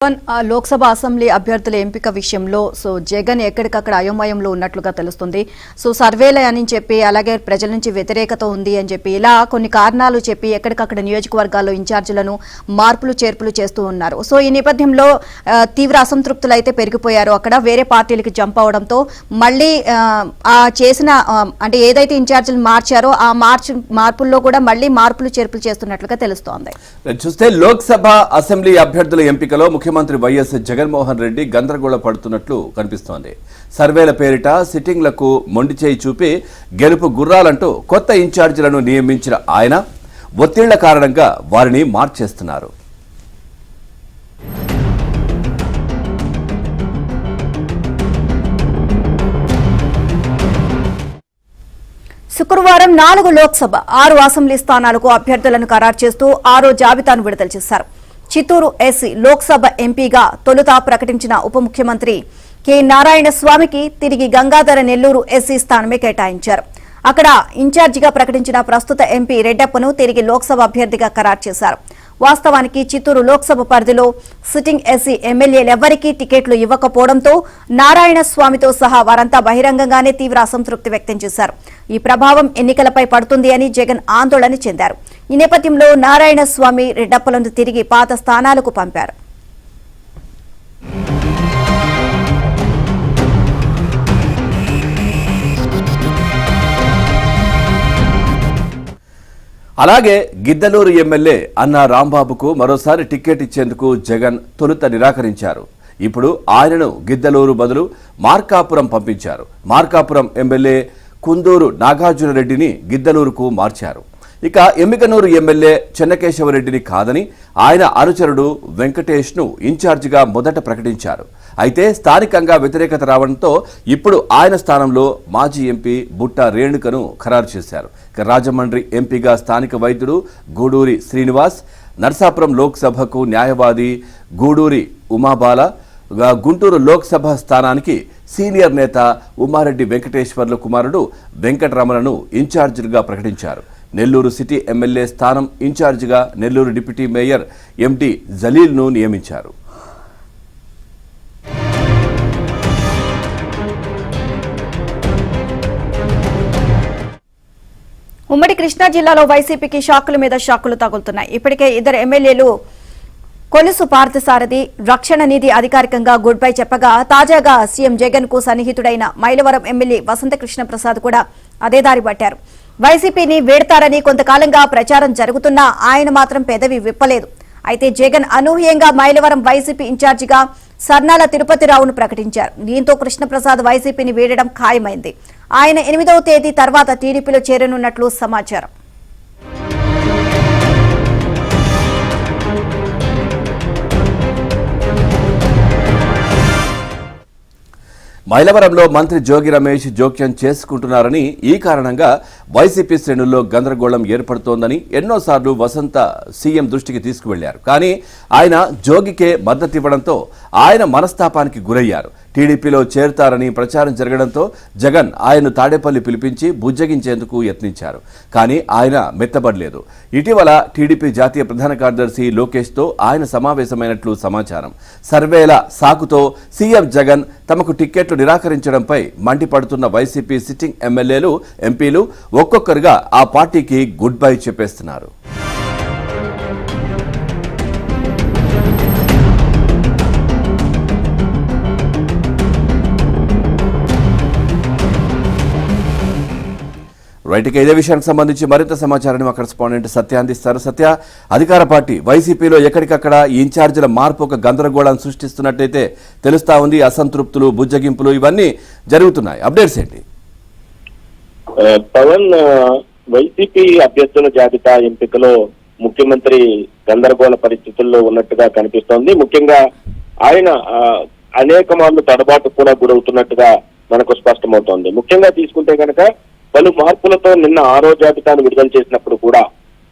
Lok Sabha assembly అభ్యర్థుల ఎంపిక విషయంలో జగన్ ఎక్కడికక్కడ అయోమయంలో ఉన్నట్లుగా తెలుస్తుంది. సర్వేలు అని చెప్పి అలాగే ప్రజల నుంచి వ్యతిరేకత ఉంది అని చెప్పి ఇలా కొన్ని కారణాలు చెప్పి ఎక్కడికక్కడ నియోజకవర్గాల్లో ఇన్ఛార్జీలను మార్పులు చేర్పులు చేస్తూ ఉన్నారు. ఈ నేపథ్యంలో తీవ్ర అసంతృప్తులు అయితే పెరిగిపోయారు. అక్కడ వేరే పార్టీలకు జంప్ అవడంతో మళ్ళీ ఆ చేసిన అంటే ఏదైతే ఇన్ఛార్జీలు మార్చారో ఆ మార్పుల్లో కూడా మళ్ళీ మార్పులు చేర్పులు చేస్తున్నట్లుగా తెలుస్తోంది. చూస్తే లోక్సభ అసెంబ్లీ అభ్యర్థుల ఎంపికలో ముఖ్యమంత్రి వైఎస్ జగన్మోహన్ రెడ్డి గందరగోళ పడుతున్నట్లు కనిపిస్తోంది. సర్వేల పేరిట సిట్టింగ్లకు మొండిచేయి చూపి గెలుపు గుర్రాలంటూ కొత్త ఇన్ఛార్జీలను నియమించిన ఆయన ఒత్తిళ్ల కారణంగా వారిని మార్చేస్తున్నారు. శుక్రవారం 4 లోక్సభ 6 అసెంబ్లీ స్థానాలకు అభ్యర్థులను ఖరారు చేస్తూ 6వ జాబితాను విడుదల చేశారు. చిత్తూరు ఎస్సీ లోక్సభ ఎంపీగా తొలుత ప్రకటించిన ఉప ముఖ్యమంత్రి కె నారాయణ స్వామికి తిరిగి గంగాధర నెల్లూరు ఎస్సీ స్థానమే కేటాయించారు. అక్కడ ఇన్ఛార్జిగా ప్రకటించిన ప్రస్తుత ఎంపీ రెడ్డప్పను తిరిగి లోక్సభ అభ్యర్థిగా ఖరారు చేశారు. వాస్తవానికి చిత్తూరు లోక్సభ పరిధిలో సిట్టింగ్ ఎస్సీ ఎమ్మెల్యేలెవ్వరికీ టికెట్లు ఇవ్వకపోవడంతో నారాయణ స్వామితో సహా వారంతా బహిరంగంగానే తీవ్ర అసంతృప్తి వ్యక్తం చేశారు. ఈ ప్రభావం ఎన్నికలపై పడుతుంది అని జగన్ ఆందోళన చెందారు. ఈ నేపథ్యంలో నారాయణ స్వామి రెడ్డప్పలను తిరిగి పాత స్థానాలకు పంపారు. అలాగే గిద్దలూరు ఎమ్మెల్యే అన్నా రాంబాబుకు మరోసారి టికెట్ ఇచ్చేందుకు జగన్ తొలుత నిరాకరించారు. ఇప్పుడు ఆయనను గిద్దలూరు బదులు మార్కాపురం పంపించారు. మార్కాపురం ఎమ్మెల్యే కుందూరు నాగార్జునరెడ్డిని గిద్దలూరుకు మార్చారు. ఇక ఎమ్మికనూరు ఎమ్మెల్యే చెన్నకేశవరెడ్డిని కాదని ఆయన అనుచరుడు వెంకటేష్ను ఇన్ఛార్జిగా మొదట ప్రకటించారు. అయితే స్థానికంగా వ్యతిరేకత రావడంతో ఇప్పుడు ఆయన స్థానంలో మాజీ ఎంపీ బుట్టా రేణుకను ఖరారు చేశారు. రాజమండ్రి ఎంపీగా స్థానిక వైద్యుడు గూడూరి శ్రీనివాస్, నర్సాపురం లోక్సభకు న్యాయవాది గూడూరి ఉమాబాల, గుంటూరు లోక్సభ స్థానానికి సీనియర్ నేత ఉమారెడ్డి వెంకటేశ్వర్ల కుమారుడు వెంకటరమణను ఇన్ఛార్జిగా ప్రకటించారు. నెల్లూరు సిటీ ఎమ్మెల్యే స్థానం ఇన్ఛార్జిగా నెల్లూరు డిప్యూటీ మేయర్ ఎండి జలీల్ను నియమించారు. ఉమ్మడి కృష్ణా జిల్లాలో వైసీపీకి షాకుల మీద షాకులు తగులుతున్నాయి. ఇప్పటికే 2 ఎమ్మెల్యేలు కొలుసు పార్థసారథి, రక్షణ నిధి అధికారికంగా గుడ్ బై చెప్పగా తాజాగా సీఎం జగన్ కు సన్నిహితుడైన మైలవరం ఎమ్మెల్యే వసంతకృష్ణ ప్రసాద్ కూడా అదే దారి పట్టారు. వైసీపీని వీడతారని కొంతకాలంగా ప్రచారం జరుగుతున్నా ఆయన మాత్రం పెదవి విప్పలేదు. అయితే జగన్ అనూహ్యంగా మైలవరం వైసీపీ ఇన్ఛార్జిగా సర్నాల తిరుపతిరావును ప్రకటించారు. దీంతో కృష్ణప్రసాద్ వైసీపీని వీడడం ఖాయమైంది. ఆయన 8వ తేదీ తర్వాత టీడీపీలో చేరనున్నట్లు సమాచారం. మైలవరంలో మంత్రి జోగి రమేష్ జోక్యం చేసుకుంటున్నారని, ఈ కారణంగా వైసీపీ శ్రేణుల్లో గందరగోళం ఏర్పడుతోందని ఎన్నోసార్లు వసంత సీఎం దృష్టికి తీసుకువెళ్లారు. కానీ ఆయన జోగికే మద్దతివ్వడంతో ఆయన మనస్తాపానికి గురయ్యారు. టీడీపీలో చేరుతారని ప్రచారం జరగడంతో జగన్ ఆయన్ను తాడేపల్లి పిలిపించి బుజ్జగించేందుకు యత్నించారు. కానీ ఆయన మెత్తబడలేదు. ఇటీవల టీడీపీ జాతీయ ప్రధాన కార్యదర్శి లోకేష్తో ఆయన సమావేశమైనట్లు సమాచారం. సర్వేల సాకుతో సీఎం జగన్ తమకు టిక్కెట్లు నిరాకరించడంపై మండిపడుతున్న వైసీపీ సిట్టింగ్ ఎమ్మెల్యేలు, ఎంపీలు ఒక్కొక్కరుగా ఆ పార్టీకి గుడ్ బై చెప్పేస్తున్నారు. రైట్, ఇక ఇదే విషయానికి సంబంధించి మరింత సమాచారాన్ని మా కరెస్పాండెంట్ సత్య అందిస్తారు. సత్య, అధికార పార్టీ వైసీపీలో ఎక్కడికక్కడ ఇన్ఛార్జీల మార్పు ఒక గందరగోళాన్ని సృష్టిస్తున్నట్టయితే తెలుస్తా ఉంది. అసంతృప్తులు, బుజ్జగింపులు ఇవన్నీ జరుగుతున్నాయి. అప్డేట్స్ ఏంటి? పవన్, వైసీపీ అభ్యర్థుల జాబితా ఎంపికలో ముఖ్యమంత్రి గందరగోళ పరిస్థితుల్లో ఉన్నట్టుగా కనిపిస్తోంది. ముఖ్యంగా ఆయన అనేక మార్లు తడబాటు కూడా గురవుతున్నట్టుగా మనకు స్పష్టమవుతోంది. ముఖ్యంగా తీసుకుంటే కనుక పలు మార్పులతో నిన్న 6వ జాబితాను విడుదల చేసినప్పుడు కూడా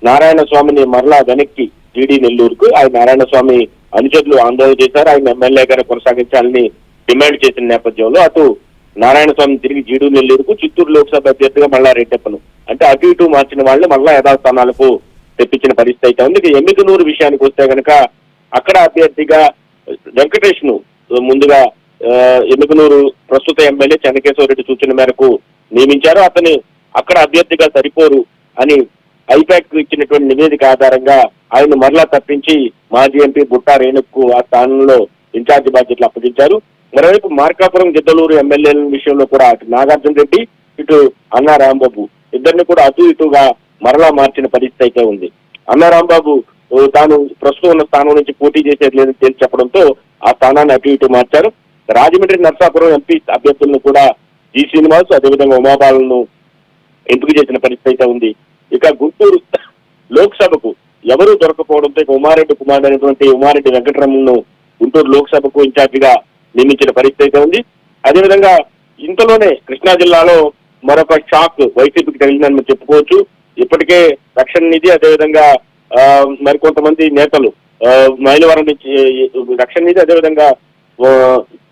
నారాయణ స్వామిని మరలా వెనక్కి జీడీ నెల్లూరుకు ఆయన నారాయణ స్వామి అనుచరులు ఆందోళన చేశారు. ఆయన ఎమ్మెల్యేగానే కొనసాగించాలని డిమాండ్ చేసిన నేపథ్యంలో అటు నారాయణ స్వామిని తిరిగి జీడీ నెల్లూరుకు, చిత్తూరు లోక్సభ అభ్యర్థిగా మళ్ళా రెడ్డప్పను అంటే అటు ఇటు మార్చిన వాళ్ళని మళ్ళా యథాస్థానాలకు తెప్పించిన పరిస్థితి అయితే ఉంది. ఎమ్మికనూరు విషయానికి వస్తే కనుక అక్కడ అభ్యర్థిగా వెంకటేష్ ను ముందుగా ఎమ్మిగనూరు ప్రస్తుత ఎమ్మెల్యే చెన్నకేశవరెడ్డి సూచన మేరకు నియమించారు. అతను అక్కడ అభ్యర్థిగా సరిపోరు అని ఐపాక్ ఇచ్చినటువంటి నివేదిక ఆధారంగా ఆయన మరలా తప్పించి మాజీ ఎంపీ బుట్టా రేణుకు ఆ స్థానంలో ఇన్ఛార్జి బాధ్యతలు అప్పగించారు. మరోవైపు మార్కాపురం గిద్దలూరు ఎమ్మెల్యేల విషయంలో కూడా అటు నాగార్జున రెడ్డి ఇటు అన్నా రాంబాబు ఇద్దరిని కూడా అటు ఇటుగా మరలా మార్చిన పరిస్థితి అయితే ఉంది. అన్నా రాంబాబు తాను ప్రస్తుతం ఉన్న స్థానం నుంచి పోటీ చేసేది లేదని తేల్చి చెప్పడంతో ఆ స్థానాన్ని అటు ఇటు మార్చారు. రాజమండ్రి నర్సాపురం ఎంపీ అభ్యర్థులను కూడా జి శ్రీనివాస్ అదేవిధంగా ఉమాబాలను ఎంపిక చేసిన పరిస్థితి అయితే ఉంది. ఇక గుంటూరు లోక్సభకు ఎవరూ దొరకపోవడంతో ఇక ఉమారెడ్డి కుమారుడు అయినటువంటి ఉమారెడ్డి వెంకటరమణను గుంటూరు లోక్సభకు ఇన్ఛార్జిగా నియమించిన పరిస్థితి అయితే ఉంది. అదేవిధంగా ఇంతలోనే కృష్ణా జిల్లాలో మరొక షాక్ వైసీపీకి తగిలిందని చెప్పుకోవచ్చు. ఇప్పటికే రక్షణ నిధి అదేవిధంగా మరికొంతమంది నేతలు మైలవరం నుంచి రక్షణ నిధి అదేవిధంగా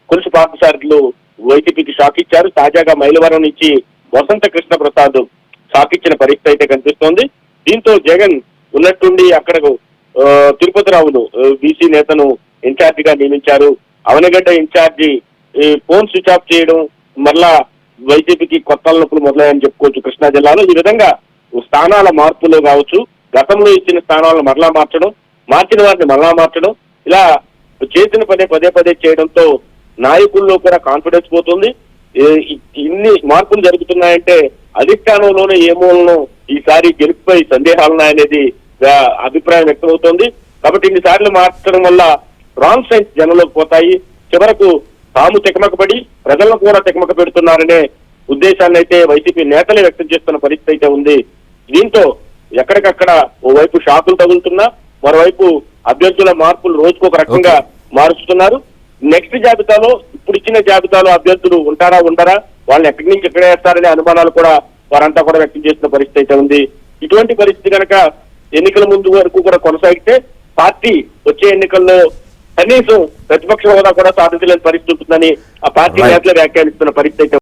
కొలుసు పార్థసారథులు వైసీపీకి షాక్ ఇచ్చారు. తాజాగా మైలవరం నుంచి వసంత కృష్ణ ప్రసాద్ షాక్ ఇచ్చిన పరిస్థితి అయితే కనిపిస్తోంది. దీంతో జగన్ ఉన్నట్టుండి అక్కడకు తిరుపతి రావును బీసీ నేతను ఇన్ఛార్జిగా నియమించారు. Avanigadda in charge phone switch off చేయడం మరలా వైసీపీకి కొత్త నొప్పులు మొదలయ్యని చెప్పుకోవచ్చు కృష్ణా జిల్లాలో. ఈ విధంగా స్థానాల మార్పులు కావచ్చు, గతంలో ఇచ్చిన స్థానాలను మరలా మార్చడం, మార్చిన వారిని మరలా మార్చడం, ఇలా చేసిన పదే పదే చేయడంతో నాయకుల్లో కూడా కాన్ఫిడెన్స్ పోతుంది. ఇన్ని మార్పులు జరుగుతున్నాయంటే అధిష్టానంలోనే ఏమోలను ఈసారి గెలుపుపై సందేహాలున్నాయనేది అభిప్రాయం వ్యక్తమవుతోంది. కాబట్టి ఇన్నిసార్లు మార్చడం వల్ల రాంగ్ సైన్స్ జనంలోకి పోతాయి. చివరకు తాము తికమకబడి ప్రజలను కూడా తికమక పెడుతున్నారనే ఉద్దేశాన్ని అయితే వైసీపీ నేతలే వ్యక్తం చేస్తున్న పరిస్థితి అయితే ఉంది. దీంతో ఎక్కడికక్కడ ఓవైపు షాకులు తగులుతున్నా మరోవైపు అభ్యర్థుల మార్పులు రోజుకొక రకంగా మారుస్తున్నారు. నెక్స్ట్ జాబితాలో ఇప్పుడు ఇచ్చిన జాబితాలో అభ్యర్థులు ఉంటారా ఉండరా, వాళ్ళని ఎక్కడి నుంచి ఎక్కడ వేస్తారనే అనుమానాలు కూడా వారంతా కూడా వ్యక్తం చేసిన పరిస్థితి అయితే ఉంది. ఇటువంటి పరిస్థితి కనుక ఎన్నికల ముందు వరకు కూడా కొనసాగితే పార్టీ వచ్చే ఎన్నికల్లో కనీసం ప్రతిపక్ష హోదా కూడా సాధించలేని పరిస్థితి ఉంటుందని ఆ పార్టీ నేతలు వ్యాఖ్యానిస్తున్న పరిస్థితి అయితే